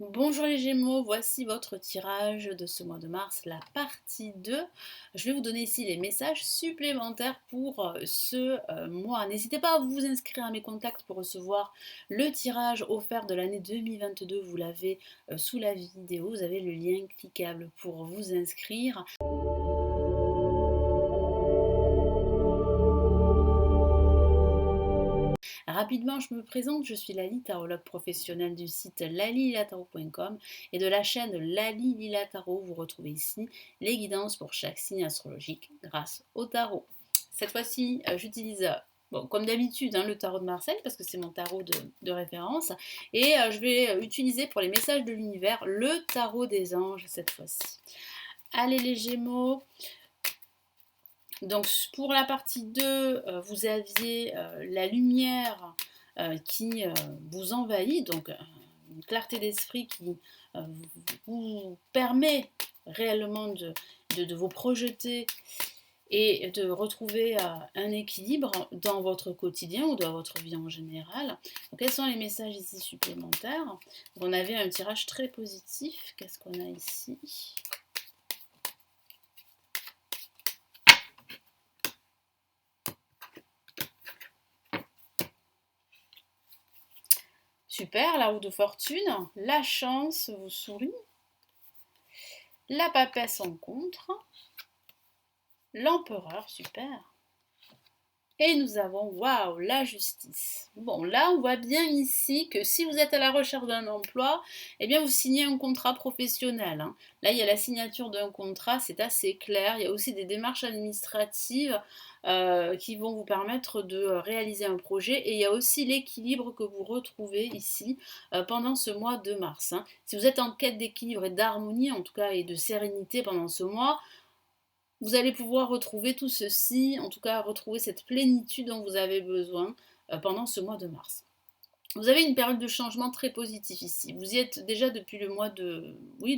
Bonjour les Gémeaux, voici votre tirage de ce mois de mars, la partie 2. Je vais vous donner ici les messages supplémentaires pour ce mois. N'hésitez pas à vous inscrire à mes contacts pour recevoir le tirage offert de l'année 2022. Vous l'avez sous la vidéo, vous avez le lien cliquable pour vous inscrire. Rapidement, je me présente, je suis Lali, tarologue professionnelle du site lalililatarot.com et de la chaîne Lali Lila Tarot. Vous retrouvez ici les guidances pour chaque signe astrologique grâce au tarot. Cette fois-ci, j'utilise, bon, comme d'habitude, le tarot de Marseille parce que c'est mon tarot de référence. Et je vais utiliser pour les messages de l'univers le tarot des anges cette fois-ci. Allez les Gémeaux, donc pour la partie 2, vous aviez la lumière qui vous envahit, donc une clarté d'esprit qui vous permet réellement de vous projeter et de retrouver un équilibre dans votre quotidien ou dans votre vie en général. Donc, quels sont les messages ici supplémentaires? On avait un tirage très positif. Qu'est-ce qu'on a ici? Super, la roue de fortune, la chance vous sourit, la papesse en contre, l'empereur, super. Et nous avons, waouh, la justice. Bon, là, on voit bien ici que si vous êtes à la recherche d'un emploi, eh bien, vous signez un contrat professionnel. Là, il y a la signature d'un contrat, c'est assez clair. Il y a aussi des démarches administratives qui vont vous permettre de réaliser un projet. Et il y a aussi l'équilibre que vous retrouvez ici pendant ce mois de mars. Si vous êtes en quête d'équilibre et d'harmonie, en tout cas, et de sérénité pendant ce mois, vous allez pouvoir retrouver tout ceci, en tout cas retrouver cette plénitude dont vous avez besoin pendant ce mois de mars. Vous avez une période de changement très positive ici. Vous y êtes déjà depuis le mois de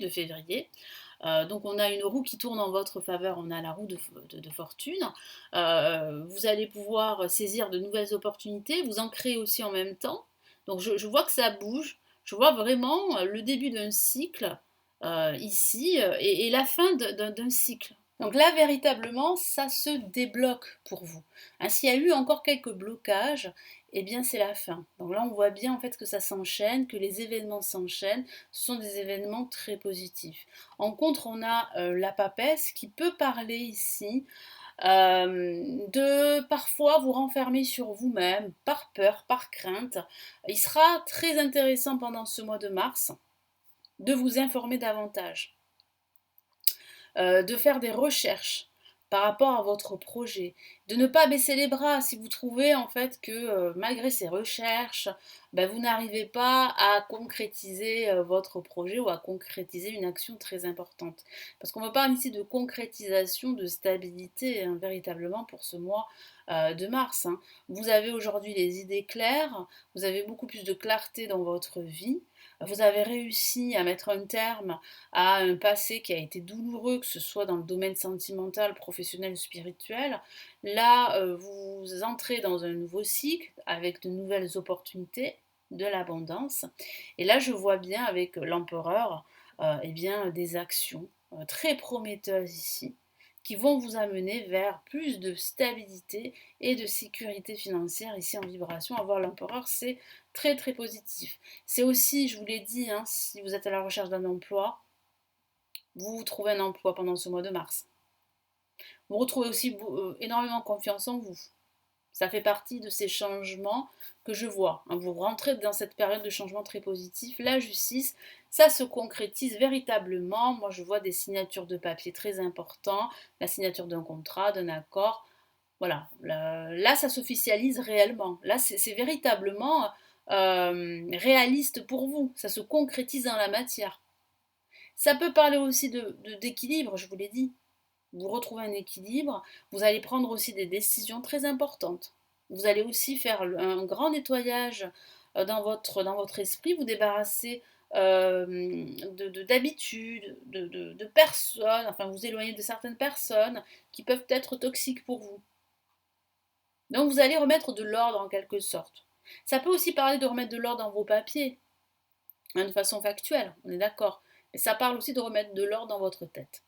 février. Donc on a une roue qui tourne en votre faveur, on a la roue de fortune. Vous allez pouvoir saisir de nouvelles opportunités, vous en créez aussi en même temps. Donc je vois que ça bouge, je vois vraiment le début d'un cycle ici et la fin d'un cycle. Donc là, véritablement, ça se débloque pour vous. S'il y a eu encore quelques blocages, eh bien c'est la fin. Donc là, on voit bien en fait que ça s'enchaîne, que les événements s'enchaînent. Ce sont des événements très positifs. En contre, on a la papesse qui peut parler ici de parfois vous renfermer sur vous-même, par peur, par crainte. Il sera très intéressant pendant ce mois de mars de vous informer davantage, de faire des recherches par rapport à votre projet, de ne pas baisser les bras si vous trouvez en fait que malgré ces recherches, vous n'arrivez pas à concrétiser votre projet ou à concrétiser une action très importante. Parce qu'on me parle ici de concrétisation, de stabilité, véritablement pour ce mois de mars. Vous avez aujourd'hui les idées claires, vous avez beaucoup plus de clarté dans votre vie, vous avez réussi à mettre un terme à un passé qui a été douloureux, que ce soit dans le domaine sentimental, professionnel ou spirituel. Là, vous entrez dans un nouveau cycle avec de nouvelles opportunités, de l'abondance. Et là, je vois bien avec l'empereur eh bien, des actions très prometteuses ici qui vont vous amener vers plus de stabilité et de sécurité financière ici en vibration. Avoir l'empereur, c'est très très positif. C'est aussi, je vous l'ai dit, si vous êtes à la recherche d'un emploi, vous trouvez un emploi pendant ce mois de mars. Vous retrouvez aussi énormément confiance en vous. Ça fait partie de ces changements que je vois. Vous rentrez dans cette période de changement très positif. La justice, ça se concrétise véritablement. Moi, je vois des signatures de papier très importants, la signature d'un contrat, d'un accord. Voilà, là, ça s'officialise réellement. Là, c'est véritablement réaliste pour vous. Ça se concrétise dans la matière. Ça peut parler aussi d'équilibre, je vous l'ai dit. Vous retrouvez un équilibre, vous allez prendre aussi des décisions très importantes. Vous allez aussi faire un grand nettoyage dans votre esprit, vous débarrasser d'habitudes, de personnes, enfin vous éloigner de certaines personnes qui peuvent être toxiques pour vous. Donc vous allez remettre de l'ordre en quelque sorte. Ça peut aussi parler de remettre de l'ordre dans vos papiers. hein, de façon factuelle, on est d'accord. Mais ça parle aussi de remettre de l'ordre dans votre tête.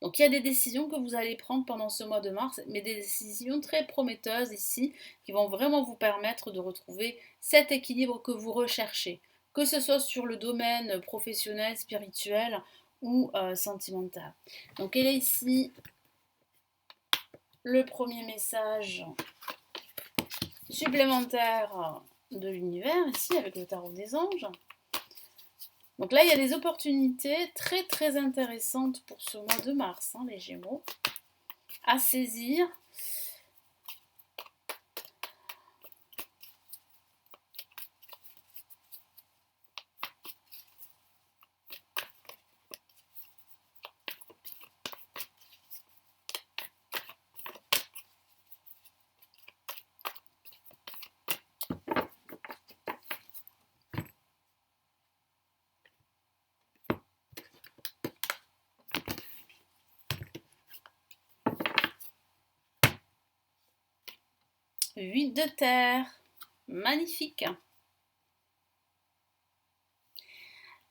Donc il y a des décisions que vous allez prendre pendant ce mois de mars, mais des décisions très prometteuses ici, qui vont vraiment vous permettre de retrouver cet équilibre que vous recherchez, que ce soit sur le domaine professionnel, spirituel ou sentimental. Donc quel est ici le premier message supplémentaire de l'univers, ici avec le tarot des anges? Donc là, il y a des opportunités très très intéressantes pour ce mois de mars, hein, les Gémeaux, à saisir. Huit de terre, magnifique.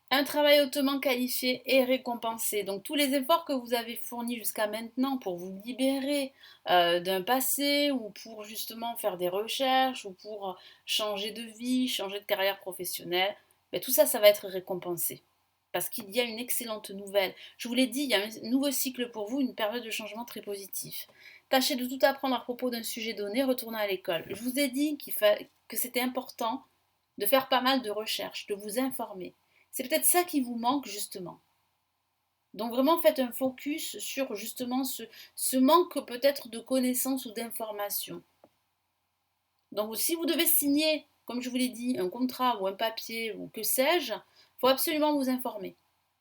Un travail hautement qualifié et récompensé. Donc tous les efforts que vous avez fournis jusqu'à maintenant pour vous libérer d'un passé ou pour justement faire des recherches ou pour changer de vie, changer de carrière professionnelle, ben, tout ça, ça va être récompensé. Parce qu'il y a une excellente nouvelle. Je vous l'ai dit, il y a un nouveau cycle pour vous, une période de changement très positif. Tâchez de tout apprendre à propos d'un sujet donné, retournez à l'école. Je vous ai dit que c'était important de faire pas mal de recherches, de vous informer. C'est peut-être ça qui vous manque justement. Donc vraiment faites un focus sur justement ce manque peut-être de connaissances ou d'informations. Donc si vous devez signer, comme je vous l'ai dit, un contrat ou un papier ou que sais-je, il faut absolument vous informer.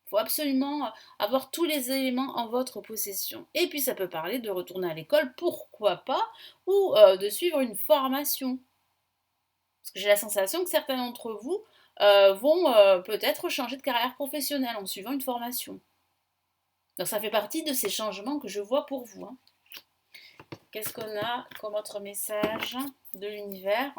Il faut absolument avoir tous les éléments en votre possession. Et puis ça peut parler de retourner à l'école, pourquoi pas, ou de suivre une formation. Parce que j'ai la sensation que certains d'entre vous vont peut-être changer de carrière professionnelle en suivant une formation. Donc ça fait partie de ces changements que je vois pour vous, hein. Qu'est-ce qu'on a comme autre message de l'univers?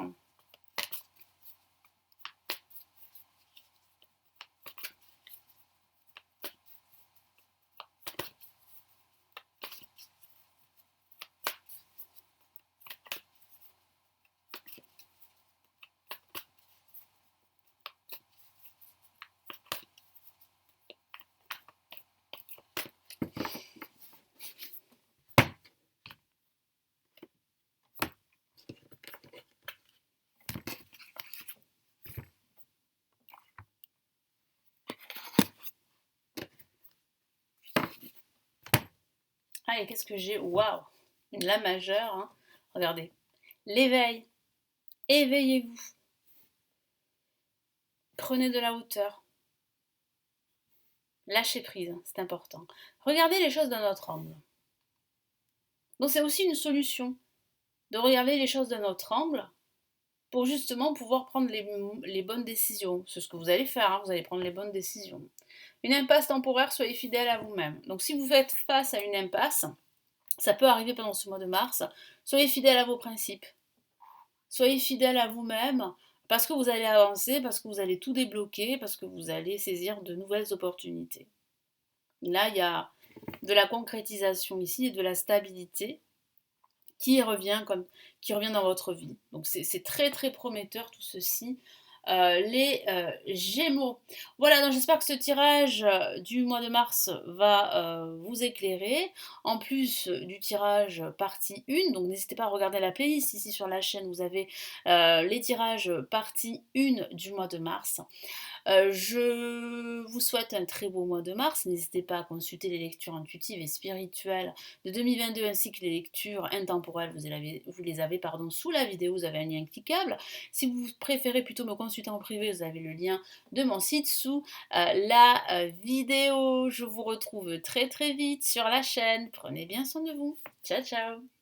Ah, et qu'est-ce que j'ai? Waouh! Une La majeure, hein. Regardez. L'éveil. Éveillez-vous. Prenez de la hauteur. Lâchez prise, c'est important. Regardez les choses d'un autre angle. Donc c'est aussi une solution de regarder les choses d'un autre angle pour justement pouvoir prendre les bonnes décisions. C'est ce que vous allez faire, hein, vous allez prendre les bonnes décisions. Une impasse temporaire, soyez fidèle à vous-même. Donc si vous faites face à une impasse, ça peut arriver pendant ce mois de mars, soyez fidèle à vos principes. Soyez fidèle à vous-même parce que vous allez avancer, parce que vous allez tout débloquer, parce que vous allez saisir de nouvelles opportunités. Là, il y a de la concrétisation ici et de la stabilité qui revient dans votre vie. Donc c'est très très prometteur tout ceci. Les Gémeaux. Voilà, donc j'espère que ce tirage du mois de mars va vous éclairer. En plus du tirage partie 1, donc n'hésitez pas à regarder la playlist ici sur la chaîne, vous avez les tirages partie 1 du mois de mars. Je vous souhaite un très beau mois de mars. N'hésitez pas à consulter les lectures intuitives et spirituelles de 2022 ainsi que les lectures intemporelles. Vous les avez sous la vidéo, vous avez un lien cliquable. Si vous préférez plutôt me consulter en privé, vous avez le lien de mon site sous la vidéo. Je vous retrouve très très vite sur la chaîne. Prenez bien soin de vous. Ciao ciao.